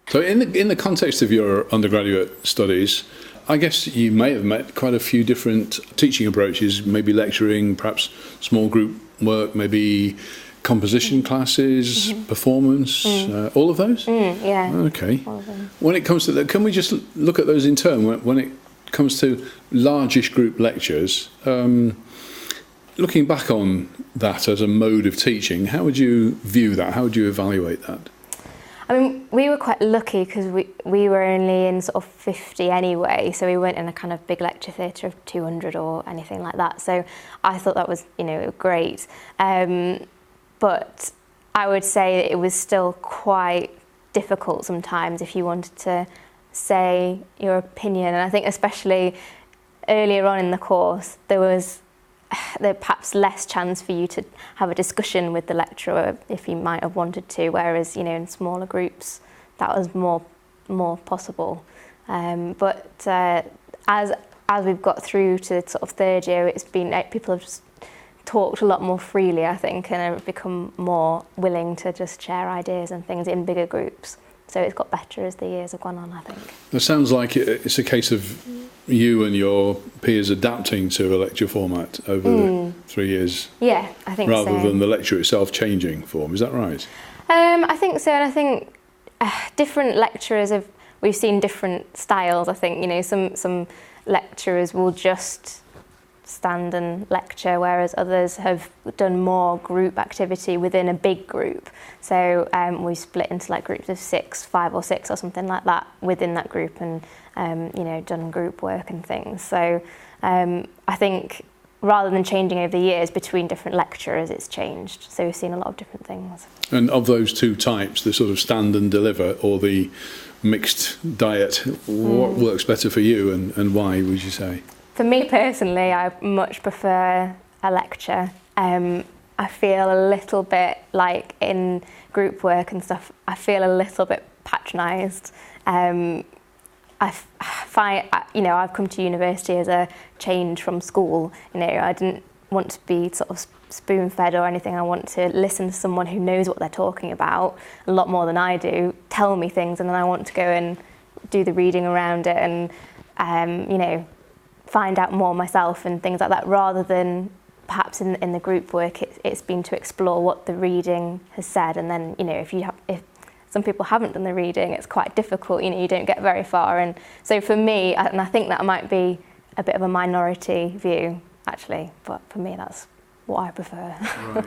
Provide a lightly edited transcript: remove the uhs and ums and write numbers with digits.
So in the context of your undergraduate studies, I guess you may have met quite a few different teaching approaches, maybe lecturing, perhaps small group work, maybe composition classes, performance, all of those? Yeah. Okay. When it comes to that, can we just look at those in turn? When it comes to largish group lectures, looking back on that as a mode of teaching, how would you view that? How would you evaluate that? I mean, we were quite lucky because we were only in sort of 50 anyway, so we weren't in a kind of big lecture theatre of 200 or anything like that. So I thought that was, great. But I would say that it was still quite difficult sometimes if you wanted to say your opinion. And I think especially earlier on in the course, there perhaps less chance for you to have a discussion with the lecturer if you might have wanted to, whereas in smaller groups that was more possible. But as we've got through to sort of third year, it's been people have just talked a lot more freely, I think, and have become more willing to just share ideas and things in bigger groups. So it's got better as the years have gone on, I think. It sounds like it's a case of you and your peers adapting to a lecture format over the 3 years. Yeah, I think so. Rather than the lecture itself changing form, is that right? I think so, and I think different lecturers we've seen different styles. I think some lecturers will just stand and lecture, whereas others have done more group activity within a big group. So we split into like groups of 5 or 6 or something like that within that group, and done group work and things. So I think rather than changing over the years between different lecturers, it's changed. So we've seen a lot of different things. And of those two types, the sort of stand and deliver or the mixed diet, what works better for you and why, would you say? For me personally, I much prefer a lecture. I feel a little bit like in group work and stuff, I feel a little bit patronised. I find, I've come to university as a change from school. I didn't want to be sort of spoon-fed or anything. I want to listen to someone who knows what they're talking about a lot more than I do, tell me things, and then I want to go and do the reading around it and, find out more myself and things like that, rather than perhaps in the group work it's been to explore what the reading has said, and then if some people haven't done the reading, it's quite difficult, you don't get very far. And so for me, and I think that might be a bit of a minority view actually, but for me that's what I prefer. Right.